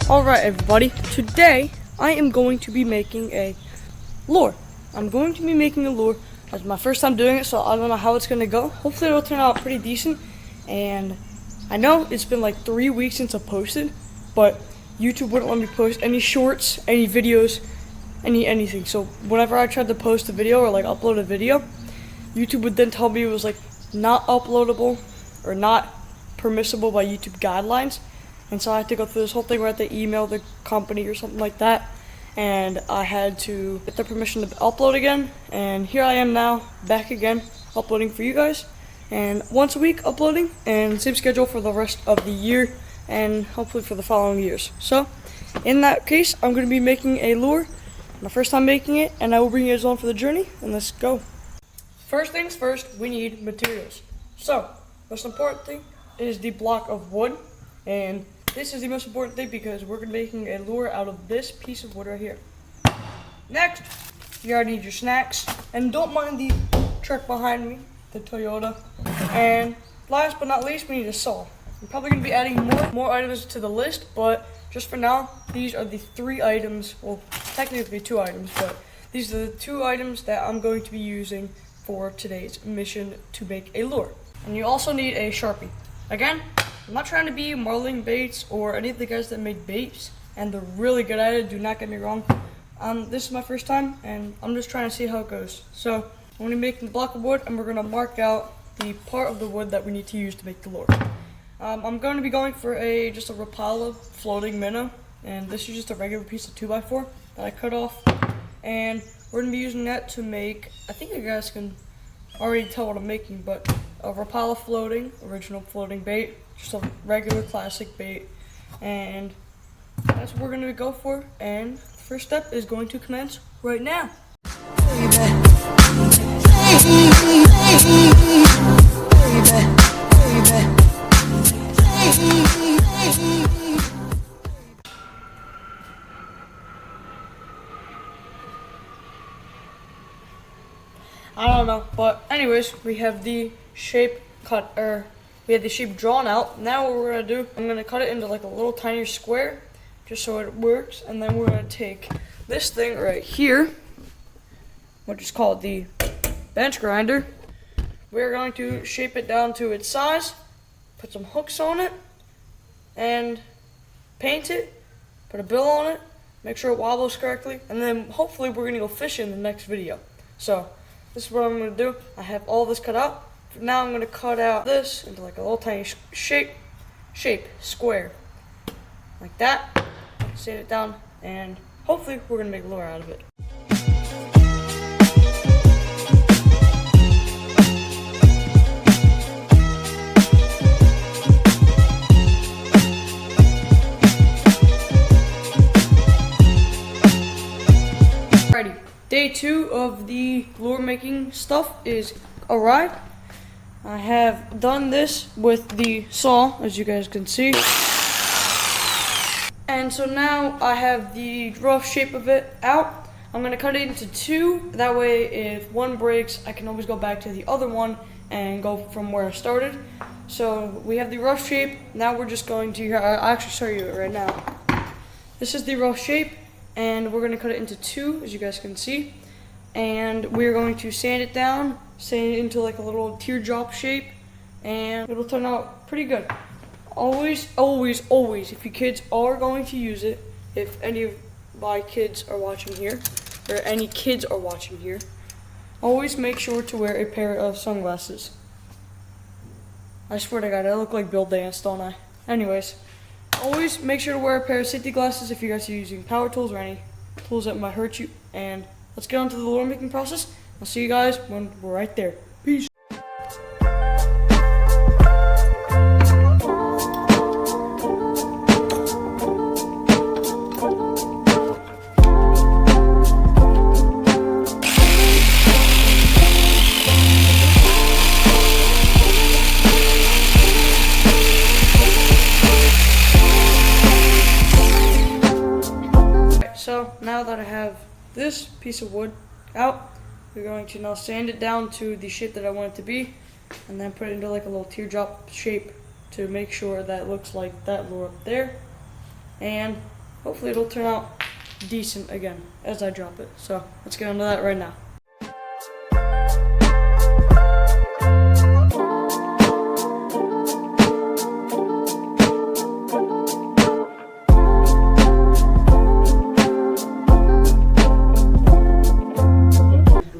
Alright everybody, today I am going to be making a lure. I'm going to be making a lure. It's my first time doing it, so I don't know how it's going to go. Hopefully it'll turn out pretty decent. And I know it's been like 3 weeks since I posted, but YouTube wouldn't let me post any shorts, any videos, anything. So whenever I tried to post a video or like upload a video, YouTube would then tell me it was like not uploadable or not permissible by YouTube guidelines. And so I had to go through this whole thing where I had to email the company or something like that. And I had to get their permission to upload again. And here I am now, back again, uploading for you guys. And once a week uploading, and same schedule for the rest of the year, and hopefully for the following years. So, in that case, I'm going to be making a lure. My first time making it, and I will bring you guys on for the journey, and let's go. First things first, we need materials. So, most important thing is the block of wood. And this is the most important thing because we're going to be making a lure out of this piece of wood right here. Next, you already need your snacks. And don't mind the truck behind me, the Toyota. And last but not least, we need a saw. I'm probably going to be adding more items to the list, but just for now, these are the 3 items. Well, technically 2 items, but these are the 2 items that I'm going to be using for today's mission to make a lure. And you also need a Sharpie. Again, I'm not trying to be Marlin Baits or any of the guys that made baits, and they're really good at it, do not get me wrong. This is my first time, and I'm just trying to see how it goes. So, I'm going to make the block of wood, and we're going to mark out the part of the wood that we need to use to make the lure. I'm going to be going for just a Rapala floating minnow, and this is just a regular piece of 2x4 that I cut off. And we're going to be using that to make, I think you guys can already tell what I'm making, but a Rapala floating, original floating bait, just a regular classic bait, and that's what we're going to go for. And the first step is going to commence right now. I don't know, but anyways, we have the shape cut, we have the shape drawn out. Now what we're gonna do, I'm gonna cut it into like a little tinier square, just so it works, and then we're gonna take this thing right here, which is called the bench grinder. We're going to shape it down to its size, put some hooks on it, and paint it, put a bill on it, make sure it wobbles correctly, and then hopefully we're gonna go fishing in the next video. So, this is what I'm going to do. I have all this cut out. Now I'm going to cut out this into like a little tiny shape, square. Like that. Sand it down, and hopefully we're going to make a lure out of it. Alrighty. Day 2 of the lure making stuff is arrived. I have done this with the saw, as you guys can see. And so now I have the rough shape of it out. I'm going to cut it into 2. That way if one breaks, I can always go back to the other one and go from where I started. So we have the rough shape. Now we're just going to, I'll actually show you it right now. This is the rough shape. And we're going to cut it into 2, as you guys can see. And we're going to sand it down, sand it into like a little teardrop shape, and it'll turn out pretty good. Always, if you kids are going to use it, if any of my kids are watching here, or any kids are watching here, always make sure to wear a pair of sunglasses. I swear to God, I look like Bill Dance, don't I? Anyways. Always make sure to wear a pair of safety glasses if you guys are using power tools or any tools that might hurt you. And let's get on to the lure making process. I'll see you guys when we're right there. Peace. So now that I have this piece of wood out, we're going to now sand it down to the shape that I want it to be, and then put it into like a little teardrop shape to make sure that it looks like that lure up there. And hopefully it'll turn out decent again as I drop it. So let's get into that right now.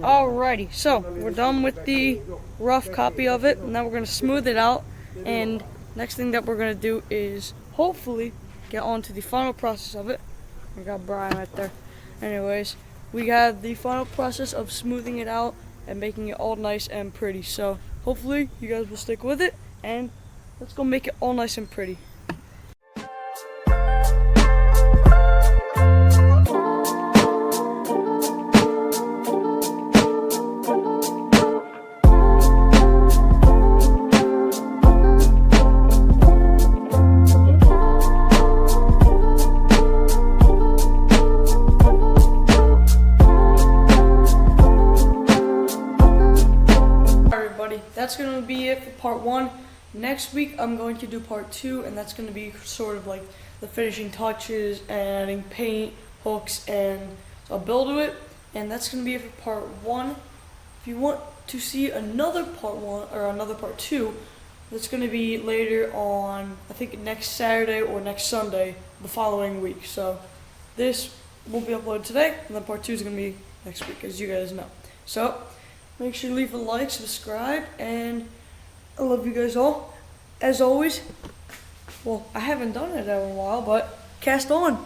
Alrighty, so we're done with the rough copy of it. Now we're going to smooth it out, and next thing that we're going to do is hopefully get on to the final process of it. I got Brian right there. Anyways, we have the final process of smoothing it out and making it all nice and pretty. So hopefully you guys will stick with it, and let's go make it all nice and pretty. That's going to be it for part 1. Next week I'm going to do part 2, and that's going to be sort of like the finishing touches and adding paint, hooks, and a build to it. And that's going to be it for part 1. If you want to see another part 1 or another part 2, that's going to be later on, I think next Saturday or next Sunday the following week. So this will be uploaded today, and then part 2 is going to be next week, as you guys know. So make sure to leave a like, subscribe, and I love you guys all. As always, well, I haven't done it in a while, but cast on.